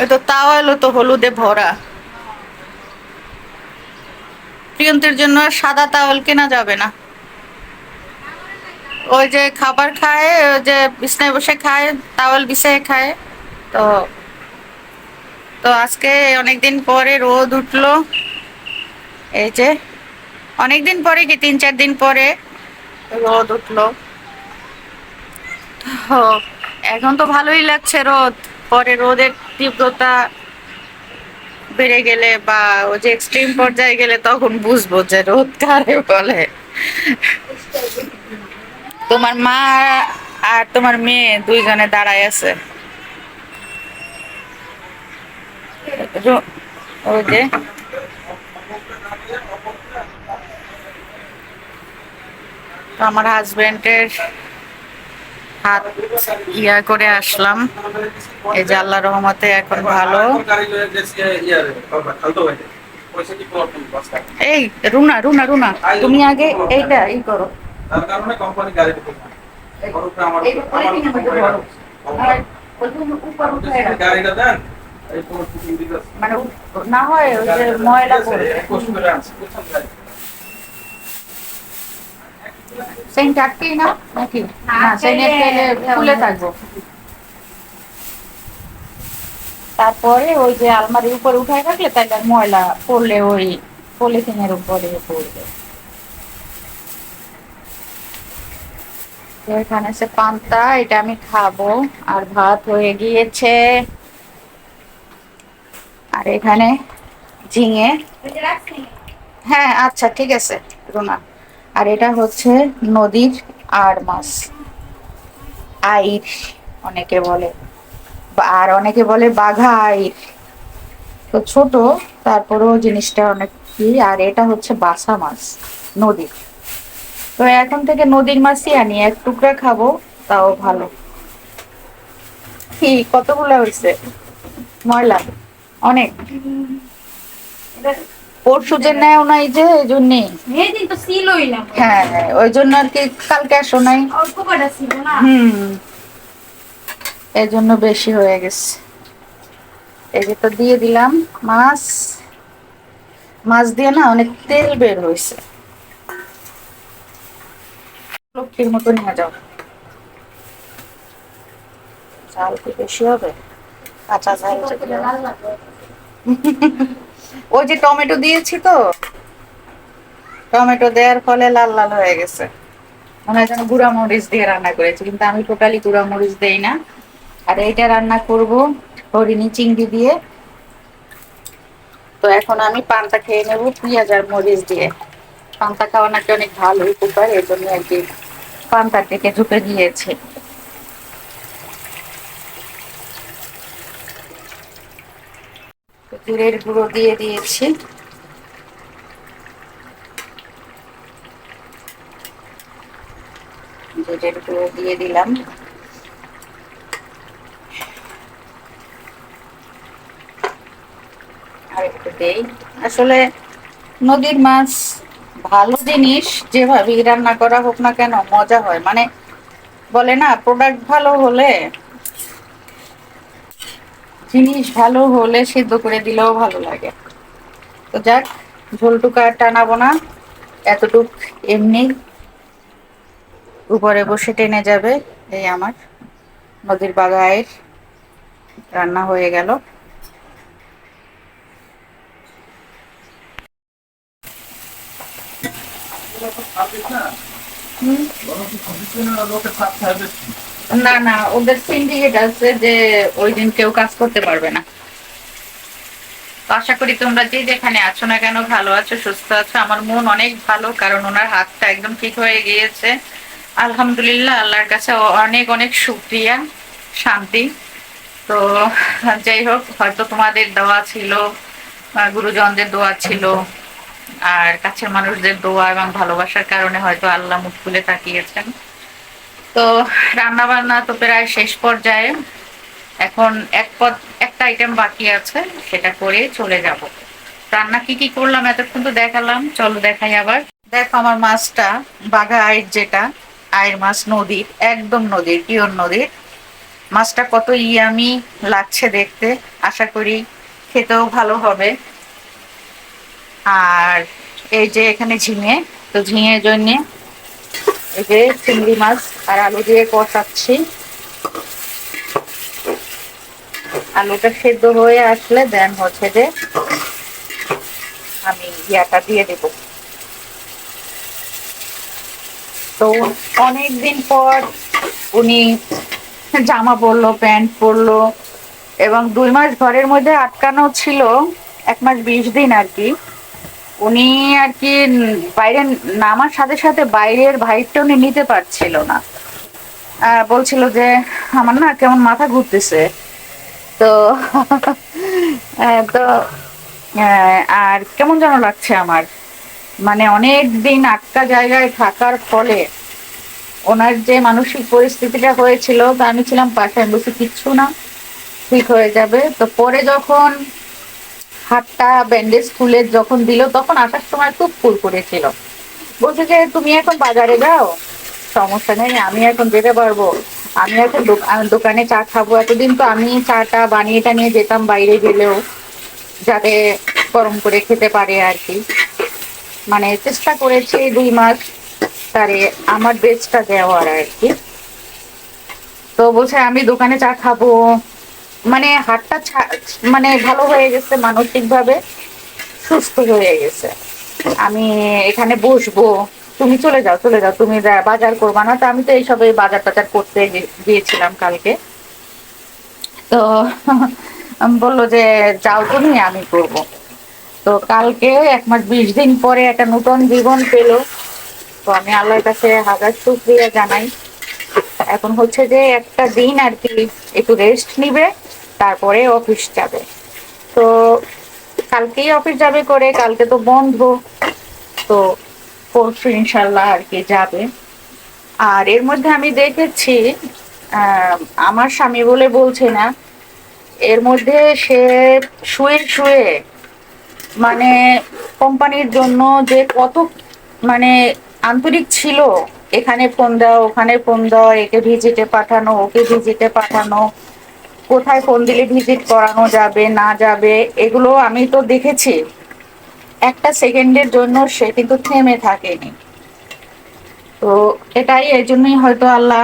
ওই তো তাওয়ালও তো হলুদে ভরা। প্রিয়ন্তের জন্য আর সাদা তাওয়াল কেনা যাবে না। ওই যে খাবার খায়, ওই যে বিছনায় বসে খায়, তাওয়াল বিছায় খায়। তো তো আজকে অনেকদিন পরে রোদ উঠলো। এই যে অনেকদিন পরে, কি 3-4 দিন পরে রোদ উঠলো। তো এখন তো ভালোই লাগছে রোদ। পরে রোদের তীব্রতা বেড়ে গেলে বা ওই যে এক্সট্রিম পর্যায়ে গেলে তখন বুঝবো যে রোদ কারে বলে। তোমার মা আর তোমার মেয়ে দুইজনে দাঁড়ায় আছে। ওই যে আমার হাজবেন্ডের হাত করে আসলাম। এই যে আল্লাহ রহমতে এখন ভালো। এই রুনা রুনা রুনা, তুমি আগে এইটা করো। তার কারণে কোম্পানি গাড়ি দিতে গাড়িটা দেন, মানে না হয় ওই যে ময়লা সেন্ট আটকেই না নাকি? না, সেন্টের তেলে খুলে থাকবো। তারপরে ওই যে আলমারির উপরে উঠায় রাখলে তাহলে ময়লা পড়লে ওই পলিথিনের উপরে পড়বে। তো এখানে সে পান্তা, এটা আমি খাবো। আর ভাত হয়ে গিয়েছে। আর এখানে ঝিঙে। হ্যাঁ আচ্ছা ঠিক আছে রুনা। আর এটা হচ্ছে নদীর আর মাছ, আইর অনেকে বলে, আর অনেকে বলে বাঘা আইর। তো ছোট, তারপরেও জিনিসটা অনেক কি। আর এটা হচ্ছে বাসা মাছ নদীর। তো এখন থেকে নদীর মাছই আনি, এক টুকরা খাবো তাও ভালো। কি কতগুলো হয়েছে ময়লা? অনেক। পরশু যে নেও নাই যে এই জন্যে। হ্যাঁ ওই জন্য আর কি কালকে আসো নাই। এই জন্য বেশি হয়ে গেছে। এই যে তো দিয়ে দিলাম মাছ। মাছ দিয়ে না অনেক তেল বের হয়েছে। লক্ষ্মীর মতো নিয়ে যাও। ঝাল কি বেশি হবে? কাঁচা ঝাল ওই যে টমেটো দিয়েছি তো, টমেটো দেওয়ার ফলে লাল লাল হয়ে গেছে। মনে হয় যেন গুঁড়া মরিচ দিয়ে রান্না করেছি, কিন্তু আমি টোটালি গুঁড়া মরিচ দেই না। আর এইটা রান্না করব হরিণী চিংড়ি দিয়ে। তো এখন আমি পান্তা খেয়ে নেবো পেঁয়াজ আর মরিচ দিয়ে। পান্তা খাওয়া নাকি অনেক ভালো উপকার, এই জন্য আর কি পান্তার দিকে ঝুঁকে গিয়েছে। জিরের গুঁড়ো দিয়ে দিয়েছি। জিরের গুঁড়ো দিয়ে দিলাম। আর একটু দেই। আসলে নদীর মাছ ভালো জিনিস, যেভাবে রান্না করা হোক না কেন মজা হয়। মানে বলে না, প্রোডাক্ট ভালো হলে, জিনিস ভালো হলে সিদ্ধ করে দিলেও ভালো লাগে। তো যাক, ঝোলটুকু আর টানাবো না, এতটুক এমনি উপরে বসে টেনে যাবে। এই আমার নদীর বাগায়ের রান্না হয়ে গেল। না না, ওদের সিন্ডিকেট আছে যে ওই দিন কেউ কাজ করতে পারবে না। তো আশা করি তোমরা যে যেখানে আছো না কেন ভালো আছো, সুস্থ আছো। আমার মন অনেক ভালো, কারণ ওনার হাতটা একদম ঠিক হয়ে গিয়েছে। আলহামদুলিল্লাহ, আল্লাহর কাছে অনেক অনেক শুকরিয়া, শান্তি। তো যাই হোক, হয়তো তোমাদের দোয়া ছিল, গুরুজনদের দোয়া ছিল, আর কাছের মানুষদের দোয়া এবং ভালোবাসার কারণে হয়তো আল্লাহ মুখ খুলে তাকিয়েছেন। তো রান্না বান্না তো প্রায় শেষ পর্যায়ে। এখন একটা আইটেম বাকি আছে, সেটা করে চলে যাব। রান্না কি কি করলাম এতক্ষণ তো দেখালাম, চলো দেখাই আবার। দেখো আমার মাছটা, বাঘা আইর যেটা, আইর মাছ নদীর, একদম নদীর, পিওর নদীর। মাছটা কত ইয়ামি লাগছে দেখতে, আশা করি খেতেও ভালো হবে। আর এই যে এখানে ঝিঙে, তো ঝিঙের জন্য এই যে চিংড়ি মাছ আর আলু দিয়ে কষাচ্ছি। আলুটা সেদ্ধ হয়ে আসলে দেন হচ্ছে যে আমি ইয়াটা দিয়ে দেব। তো অনেকদিন পর উনি জামা পরলো, প্যান্ট পরলো, এবং 2 মাস ঘরের মধ্যে আটকানো ছিল, 1 মাস 20 দিন আর কি। উনি আর কি বাইরে নামার সাথে সাথে বাইরের ভাইবটা উনি নিতে পারছিল না। বলছিল যে আমার না কেমন মাথা ঘুরতেছে। তো তো আর কেমন যেন লাগছে আমার, মানে অনেক দিন আটকা জায়গায় থাকার ফলে ওনার যে মানসিক পরিস্থিতিটা হয়েছিল, তা আমি ছিলাম পাশে, আমি বলছি কিচ্ছু না, ঠিক হয়ে যাবে। তো পরে যখন হাতটা ব্যান্ডেজ খুলে যখন দিল, তখন আসার সময় খুব ফুল করেছিল। বলছে যে তুমি এখন বাজারে যাও, সমস্যা নেই, আমি এখন যেতে পারবো, আমি এখন দোকানে চা খাবো। এতদিন তো আমি চাটা বানিয়েটা নিয়ে যেতাম বাইরে গেলেও, যাতে গরম করে খেতে পারে আর কি। মানে চেষ্টা করেছি 2 মাস তারে আমার বেস্টটা দেওয়ার আর কি। তো বলছে আমি দোকানে চা খাবো, মানে হাতটা মানে ভালো হয়ে গেছে, মানসিক ভাবে সুস্থ হয়ে গেছে। আমি এখানে বসবো, তুমি চলে যাও, চলে যাও, তুমি বাজার করবা না। তো আমি তো এইসব বাজার টাজার করতে গিয়েছিলাম কালকে। তো বললো যে যাও তুমি, আমি করব। তো কালকে 1 মাস 20 দিন পরে একটা নতুন জীবন পেলো। তো আমি আল্লাহর কাছে হাজার শুকরিয়া জানাই। এখন হচ্ছে যে একটা দিন আর কি একটু রেস্ট নিবে, তারপরে অফিস যাবে। তো কালকেই অফিস যাবে করে, কালকে তো বন্ধ। তো পরশু ইনশাল্লাহ আর কি যাবে। আর এর মধ্যে আমি দেখেছি, আহ, আমার স্বামী বলে বলছে না, এর মধ্যে সে শুয়ে শুয়ে মানে কোম্পানির জন্য যে কত মানে আন্তরিক ছিল, এখানে ফোন দাও, ওখানে ফোন দাও, একে ভিজিটে পাঠানো, ওকে ভিজিটে পাঠানো, কোথায় ফোন দিলে ভিজিট করানো যাবে না যাবে, এগুলো আমি তো দেখেছি। একটা সেকেন্ডের জন্য সে কিন্তু থেমে থাকেনি। তো এটাই, এই জন্যই হয়তো আল্লাহ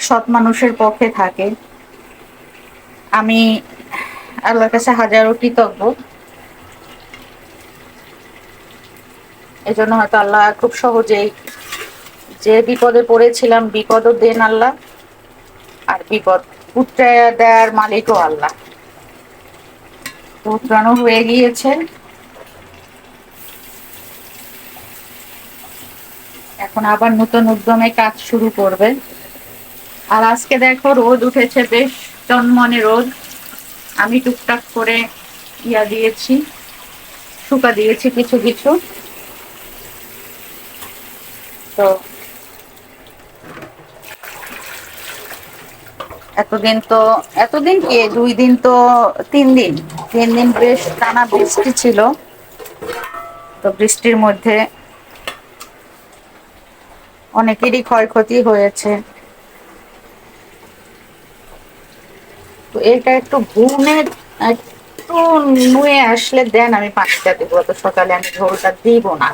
সৎ মানুষের পক্ষে থাকে। আমি আল্লাহর কাছে হাজারো কৃতজ্ঞ। এই জন্য হয়তো আল্লাহ খুব সহজেই, যে বিপদে পড়েছিলাম, বিপদও দেন আল্লাহ, আর বিপদ উতরে দেওয়ার মালিকও আল্লাহ। তো উতরানো হয়ে গিয়েছে, এখন আবার নতুন উদ্যমে কাজ শুরু করবে। আর আজকে দেখো রোদ উঠেছে, বেশ চনমনে রোদ। আমি টুকটাক করে ইয়া দিয়েছি, শুকা দিয়েছি কিছু কিছু। তো এতদিন তো, এতদিন কি 2 দিন তো, 3 দিন, 3 দিন বেশ টানা বৃষ্টি ছিল। তো বৃষ্টির মধ্যে অনেকেরই ক্ষয়ক্ষতি হয়েছে। তো এটা একটু ঘুমে একটু নুয়ে আসলে দেন আমি পানিটা দেবো, তো সকালে আমি ঝোলটা দিব না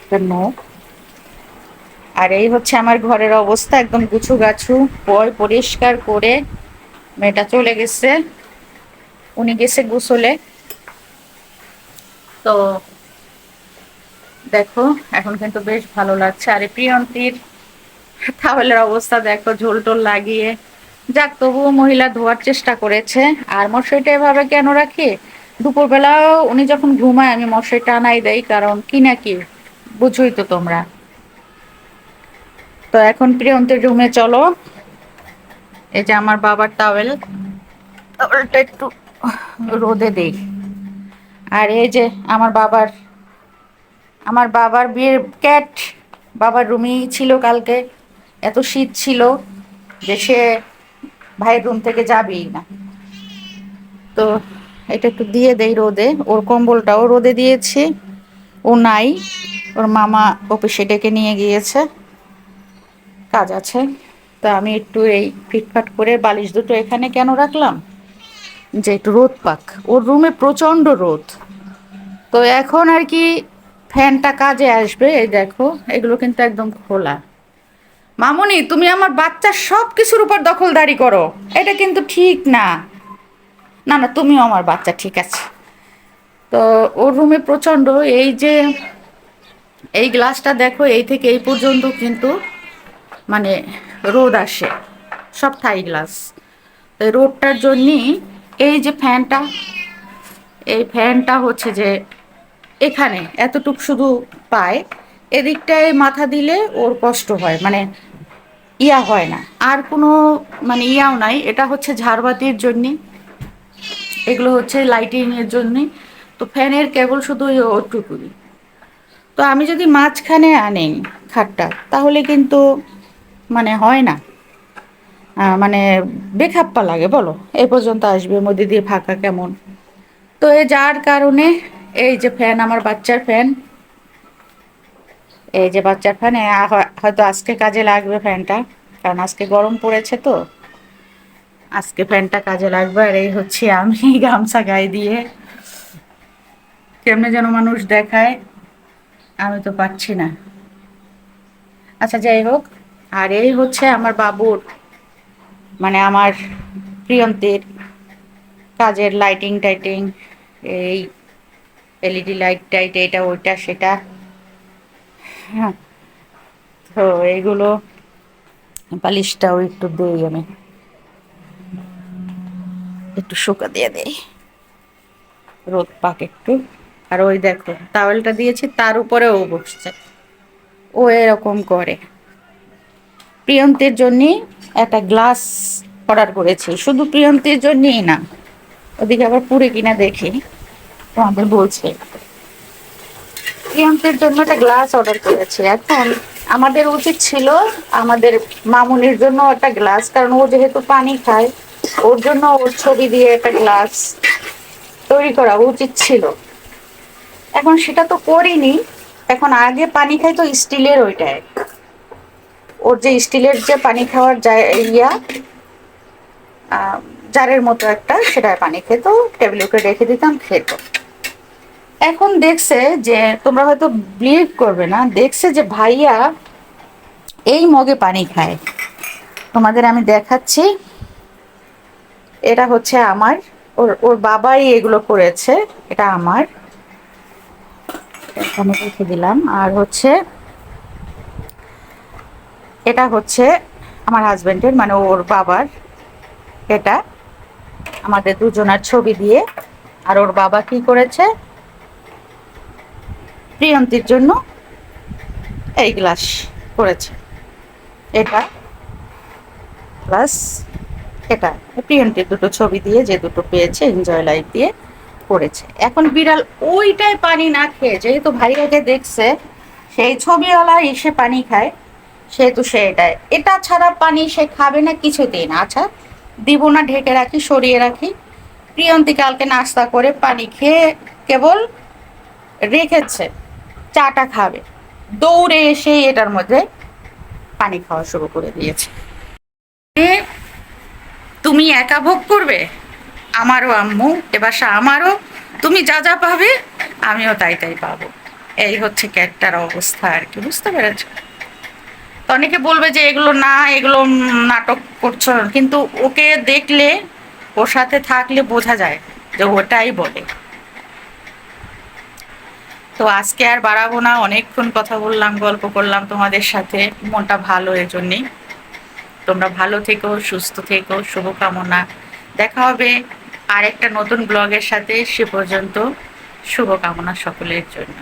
কেন। আর এই হচ্ছে আমার ঘরের অবস্থা, একদম গুছু গাছু পরিষ্কার করে মেয়েটা চলে গেছে, উনি গেছে গোসলে। তো দেখো এখন কিন্তু বেশ ভালো লাগছে। আর এই প্রিয়ন্তীর তাহলের অবস্থা দেখো, ঝোল টোল লাগিয়ে, যাক তবুও মহিলা ধোয়ার চেষ্টা করেছে। আর মশারিটা এভাবে কেন রাখি, দুপুরবেলাও উনি যখন ঘুমায় আমি মশারি টানাই দেই, কারণ কি না কি বুঝোই তো তোমরা। তো এখন প্রিয়ন্তীর রুমে চলো। এই যে আমার বাবার টাওয়েল, টাওয়েলটা একটু রোদে দেই। আর এই যে আমার বাবার, আমার বাবার বিয়ের ক্যাট বাবার রুমেই ছিল কালকে। এত শীত ছিল যে সে ভাইয়ের রুম থেকে যাবেই না। তো এটা একটু দিয়ে দেই রোদে, ওর কম্বলটাও রোদে দিয়েছি। ও নাই, ওর মামা অফিসে ডেকে নিয়ে গিয়েছে, কাজ আছে। তা আমি একটু এই ফিটফাট করে বালিশ দুটো এখানে কেন রাখলাম, যে একটু রোদ পাক, ওর রুমে প্রচণ্ড রোদ। তো এখন আর কি ফ্যানটা কাজে আসবে। এই দেখো এগুলো কিন্তু একদম খোলা। মামুনি, তুমি আমার বাচ্চার সব কিছুর উপর দখলদারি করো, এটা কিন্তু ঠিক না। না না, তুমিও আমার বাচ্চা, ঠিক আছে। তো ওর রুমে প্রচণ্ড, এই যে এই গ্লাসটা দেখো, এই থেকে এই পর্যন্ত কিন্তু মানে রোদ আসে, সব থাই গ্লাস। তো এই রোদটার জন্যই এই যে ফ্যানটা, এই ফ্যানটা হচ্ছে যে এখানে এতটুক শুধু পায়, এদিকটায় মাথা দিলে ওর কষ্ট হয়, মানে ইয়া হয় না। আর কোনো মানে ইয়াও নাই, এটা হচ্ছে ঝাড়বাতির জন্যে, এগুলো হচ্ছে লাইটিং এর জন্যে। তো ফ্যানের কেবল শুধু ওটুকুই। তো আমি যদি মাঝখানে আনি খাটটা, তাহলে কিন্তু মানে হয় না, মানে বেখাপ্পা লাগে, বলো এই পর্যন্ত আসবে, মধ্যে দিয়ে ফাঁকা কেমন। তো এ যার কারণে এই যে ফ্যান, আমার বাচ্চার ফ্যান, এই যে বাচ্চার ফ্যান, হয়তো আজকে কাজে লাগবে ফ্যানটা, কারণ আজকে গরম পড়েছে তো, আজকে ফ্যানটা কাজে লাগবে। আর এই হচ্ছে আমি গামছা গায়ে দিয়ে কেমনে যেন মানুষ দেখায়, আমি তো পাচ্ছি না। আচ্ছা যাই হোক। আর এই হচ্ছে আমার বাবুর, মানে আমার প্রিয়ন্তীর কাজের লাইটিং টাইটিং, এই এলইডি লাইট টাইট, এটা ওইটা সেটা। হ্যাঁ, তো এইগুলো, বালিশটাও একটু দিই আমি, একটু শুকা দিয়ে দেই, রোদ পাক একটু। আর ওই দেখো টাওয়েলটা দিয়েছি, তার উপরে ও বসছে, ও এরকম করে। প্রিয়ন্তীর জন্য একটা গ্লাস অর্ডার করেছি, শুধু প্রিয়ন্তীর জন্যই না, ওদিকে আবার পুরে কিনা দেখি তোমাদের বলছে। প্রিয়ন্তীর জন্য একটা গ্লাস অর্ডার করেছি। এখন আমাদের উচিত ছিল আমাদের মামুনির জন্য একটা গ্লাস, কারণ ও যেহেতু পানি খায়, ওর জন্য ওর ছবি দিয়ে একটা গ্লাস তৈরি করা উচিত ছিল। এখন সেটা তো করিনি। এখন আগে পানি খাই তো স্টিলের ওইটায়, ওর যে স্টিলের যে পানি খাওয়ার ইয়া, জারের মতো একটা, সেটায় পানি খেত, টেবিলের উপরে রেখে দিতাম, খেত। এখন দেখছে যে, তোমরা হয়তো বিলিভ করবে না, দেখছে যে ভাইয়া এই মগে পানি খায়। তোমাদের আমি দেখাচ্ছি, এটা হচ্ছে আমার, ওর ওর বাবাই এগুলো করেছে, এটা আমার, এখানে রেখে দিলাম। আর হচ্ছে এটা হচ্ছে আমার হাজবেন্ডের, মানে ওর বাবার, এটা আমাদের দুজনার ছবি দিয়ে। আর ওর বাবা কি করেছে, প্রিয়ন্তীর জন্য এই গ্লাস করেছে, এটা প্লাস এটা, প্রিয়ন্তীর দুটো ছবি দিয়ে, যে দুটো পেয়েছে এনজয় লাইফ দিয়ে করেছে। এখন বিড়াল ওইটাই পানি না খেয়ে, যেহেতু ভাইয়াকে দেখছে সেই ছবিওয়ালা এসে পানি খায়, সেহেতু সে এটাই, এটা ছাড়া পানি সে খাবে না কিছুতেই না। আচ্ছা দিব না, ঢেকে রাখি, সরিয়ে রাখি। প্রিয়ন্তী কালকে নাস্তা করে পানি খেয়ে কেবল রেখেছে, চাটা খাবে, দৌড়ে এসে এটার মধ্যে পানি খাওয়া শুরু করে দিয়েছে। তুমি একা ভোগ করবে, আমারও আম্মু, এ বাসা আমারও, তুমি যা যা পাবে আমিও তাই তাই পাবো। এই হচ্ছে ক্যাটটার অবস্থা আর কি, বুঝতে পেরেছ? তো অনেকে বলবে যে এগুলো না, এগুলো নাটক করছো, কিন্তু ওকে দেখলে, ওর সাথে থাকলে বোঝা যায় যে ওটাই বলে। তো আজকে আর বাড়াবো না, অনেকক্ষণ কথা বললাম, গল্প করলাম তোমাদের সাথে, মনটা ভালো এর জন্যেই। তোমরা ভালো থেকো, সুস্থ থেকো, শুভকামনা। দেখা হবে আর একটা নতুন ব্লগের সাথে, সে পর্যন্ত শুভকামনা সকলের জন্য।